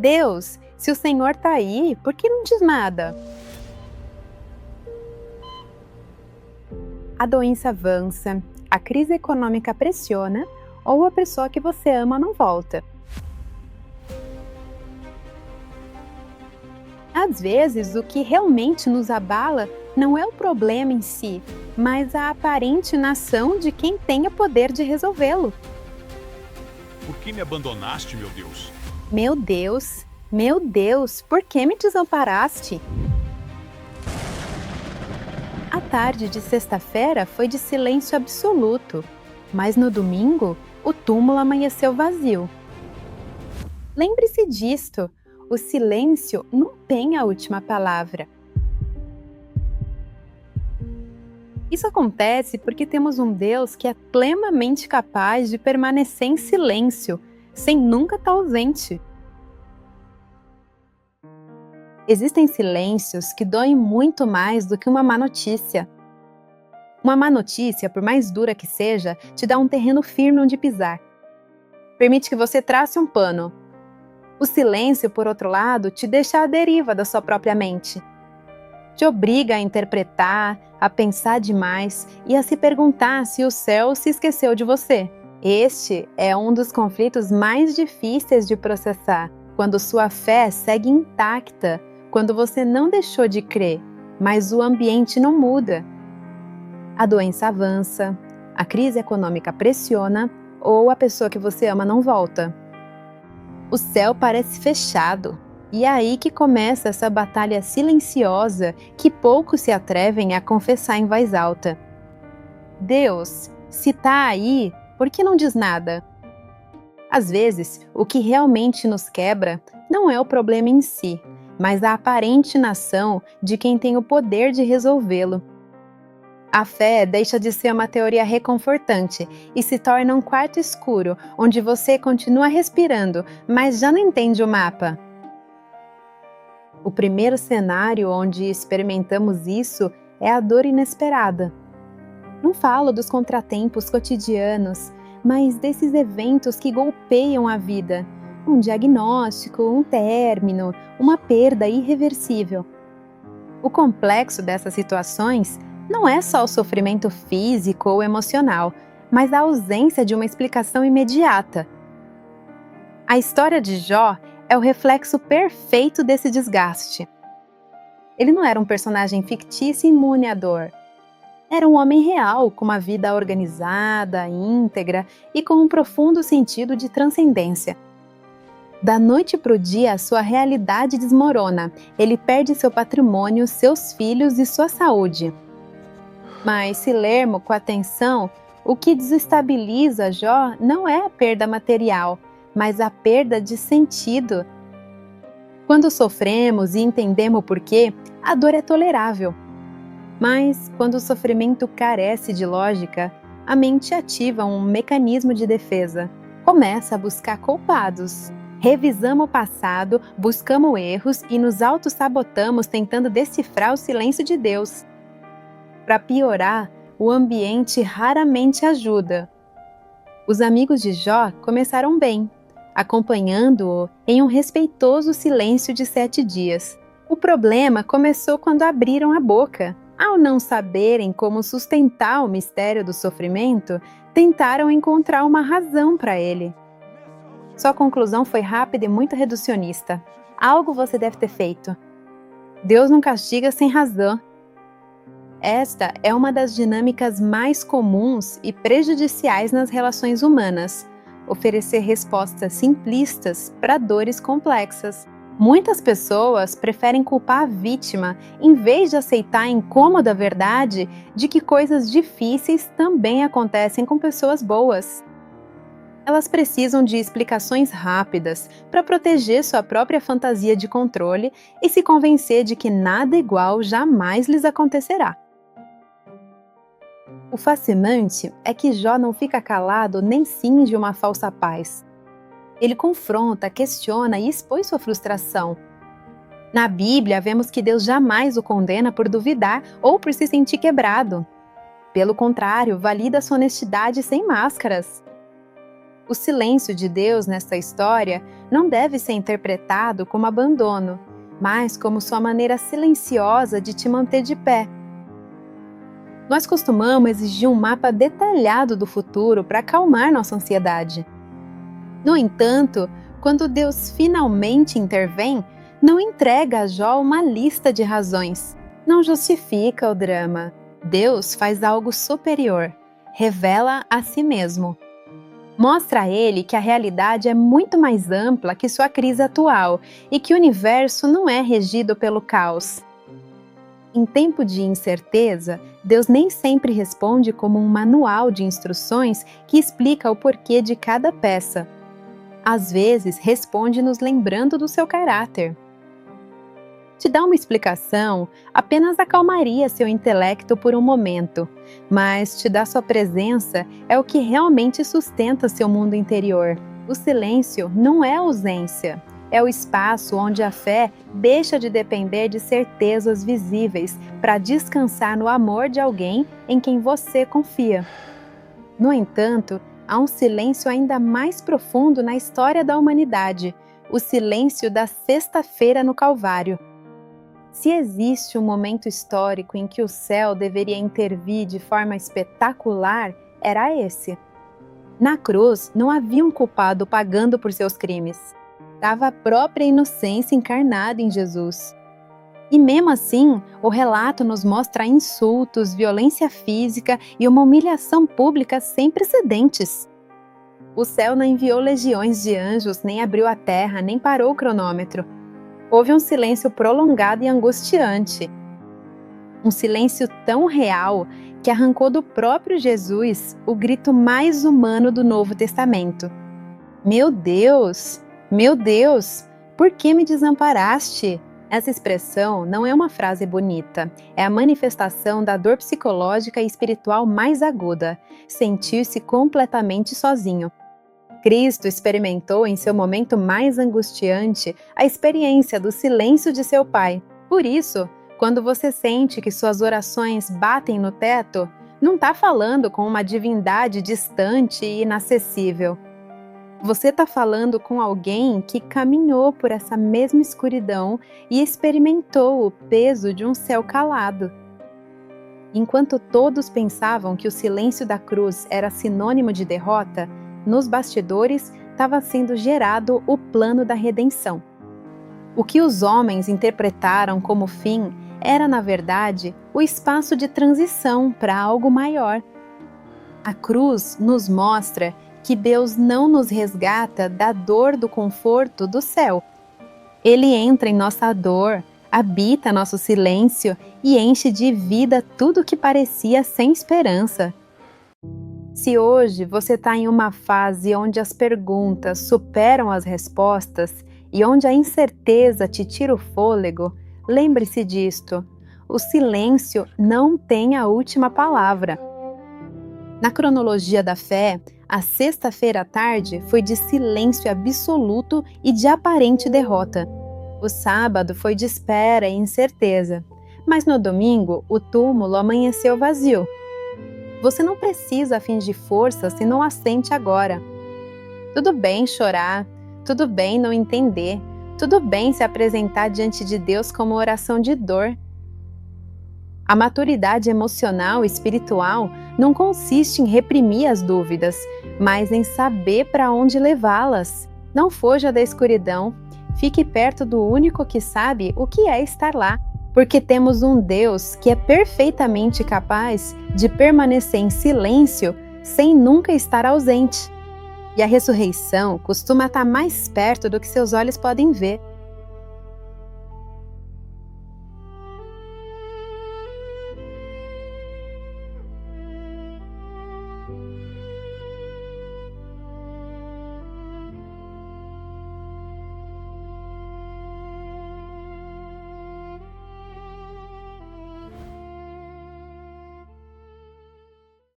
Deus, se o Senhor está aí, por que não diz nada? A doença avança, a crise econômica pressiona ou a pessoa que você ama não volta. Às vezes, o que realmente nos abala não é o problema em si, mas a aparente inação de quem tem o poder de resolvê-lo. Por que me abandonaste, Meu Deus, por que me desamparaste? A tarde de sexta-feira foi de silêncio absoluto, mas no domingo, o túmulo amanheceu vazio. Lembre-se disto, o silêncio não tem a última palavra. Isso acontece porque temos um Deus que é plenamente capaz de permanecer em silêncio, sem nunca estar ausente. Existem silêncios que doem muito mais do que uma má notícia. Uma má notícia, por mais dura que seja, te dá um terreno firme onde pisar. Permite que você trace um pano. O silêncio, por outro lado, te deixa à deriva da sua própria mente. Te obriga a interpretar, a pensar demais e a se perguntar se o céu se esqueceu de você. Este é um dos conflitos mais difíceis de processar, quando sua fé segue intacta, quando você não deixou de crer, mas o ambiente não muda. A doença avança, a crise econômica pressiona ou a pessoa que você ama não volta. O céu parece fechado, e é aí que começa essa batalha silenciosa que poucos se atrevem a confessar em voz alta. Deus, se está aí, por que não diz nada? Às vezes, o que realmente nos quebra não é o problema em si, mas a aparente inação de quem tem o poder de resolvê-lo. A fé deixa de ser uma teoria reconfortante e se torna um quarto escuro, onde você continua respirando, mas já não entende o mapa. O primeiro cenário onde experimentamos isso é a dor inesperada. Não falo dos contratempos cotidianos, mas desses eventos que golpeiam a vida. Um diagnóstico, um término, uma perda irreversível. O complexo dessas situações não é só o sofrimento físico ou emocional, mas a ausência de uma explicação imediata. A história de Jó é o reflexo perfeito desse desgaste. Ele não era um personagem fictício imune à dor. Era um homem real, com uma vida organizada, íntegra e com um profundo sentido de transcendência. Da noite para o dia, sua realidade desmorona. Ele perde seu patrimônio, seus filhos e sua saúde. Mas, se lermos com atenção, o que desestabiliza Jó não é a perda material, mas a perda de sentido. Quando sofremos e entendemos o porquê, a dor é tolerável. Mas, quando o sofrimento carece de lógica, a mente ativa um mecanismo de defesa. Começa a buscar culpados. Revisamos o passado, buscamos erros e nos autossabotamos tentando decifrar o silêncio de Deus. Para piorar, o ambiente raramente ajuda. Os amigos de Jó começaram bem, acompanhando-o em um respeitoso silêncio de 7 dias. O problema começou quando abriram a boca. Ao não saberem como sustentar o mistério do sofrimento, tentaram encontrar uma razão para ele. Sua conclusão foi rápida e muito reducionista. Algo você deve ter feito. Deus não castiga sem razão. Esta é uma das dinâmicas mais comuns e prejudiciais nas relações humanas, oferecer respostas simplistas para dores complexas. Muitas pessoas preferem culpar a vítima, em vez de aceitar a incômoda verdade de que coisas difíceis também acontecem com pessoas boas. Elas precisam de explicações rápidas para proteger sua própria fantasia de controle e se convencer de que nada igual jamais lhes acontecerá. O fascinante é que Jó não fica calado nem cinge uma falsa paz. Ele confronta, questiona e expõe sua frustração. Na Bíblia, vemos que Deus jamais o condena por duvidar ou por se sentir quebrado. Pelo contrário, valida sua honestidade sem máscaras. O silêncio de Deus nessa história não deve ser interpretado como abandono, mas como sua maneira silenciosa de te manter de pé. Nós costumamos exigir um mapa detalhado do futuro para acalmar nossa ansiedade. No entanto, quando Deus finalmente intervém, não entrega a Jó uma lista de razões. Não justifica o drama. Deus faz algo superior. Revela a si mesmo. Mostra a ele que a realidade é muito mais ampla que sua crise atual e que o universo não é regido pelo caos. Em tempo de incerteza, Deus nem sempre responde como um manual de instruções que explica o porquê de cada peça. Às vezes, responde nos lembrando do seu caráter. Te dar uma explicação apenas acalmaria seu intelecto por um momento, mas te dar sua presença é o que realmente sustenta seu mundo interior. O silêncio não é ausência. É o espaço onde a fé deixa de depender de certezas visíveis para descansar no amor de alguém em quem você confia. No entanto, há um silêncio ainda mais profundo na história da humanidade, o silêncio da sexta-feira no Calvário. Se existe um momento histórico em que o céu deveria intervir de forma espetacular, era esse. Na cruz, não havia um culpado pagando por seus crimes. Estava a própria inocência encarnada em Jesus. E mesmo assim, o relato nos mostra insultos, violência física e uma humilhação pública sem precedentes. O céu não enviou legiões de anjos, nem abriu a terra, nem parou o cronômetro. Houve um silêncio prolongado e angustiante. Um silêncio tão real que arrancou do próprio Jesus o grito mais humano do Novo Testamento. Meu Deus, por que me desamparaste? Essa expressão não é uma frase bonita, é a manifestação da dor psicológica e espiritual mais aguda, sentir-se completamente sozinho. Cristo experimentou em seu momento mais angustiante a experiência do silêncio de seu Pai. Por isso, quando você sente que suas orações batem no teto, não está falando com uma divindade distante e inacessível. Você está falando com alguém que caminhou por essa mesma escuridão e experimentou o peso de um céu calado. Enquanto todos pensavam que o silêncio da cruz era sinônimo de derrota, nos bastidores estava sendo gerado o plano da redenção. O que os homens interpretaram como fim era, na verdade, o espaço de transição para algo maior. A cruz nos mostra que Deus não nos resgata da dor do conforto do céu. Ele entra em nossa dor, habita nosso silêncio e enche de vida tudo que parecia sem esperança. Se hoje você está em uma fase onde as perguntas superam as respostas e onde a incerteza te tira o fôlego, lembre-se disto: o silêncio não tem a última palavra. Na cronologia da fé, a sexta-feira à tarde foi de silêncio absoluto e de aparente derrota. O sábado foi de espera e incerteza, mas no domingo o túmulo amanheceu vazio. Você não precisa fingir força se não a sente agora. Tudo bem chorar, tudo bem não entender, tudo bem se apresentar diante de Deus como oração de dor. A maturidade emocional e espiritual não consiste em reprimir as dúvidas, mas em saber para onde levá-las. Não fuja da escuridão, fique perto do único que sabe o que é estar lá, porque temos um Deus que é perfeitamente capaz de permanecer em silêncio sem nunca estar ausente. E a ressurreição costuma estar mais perto do que seus olhos podem ver.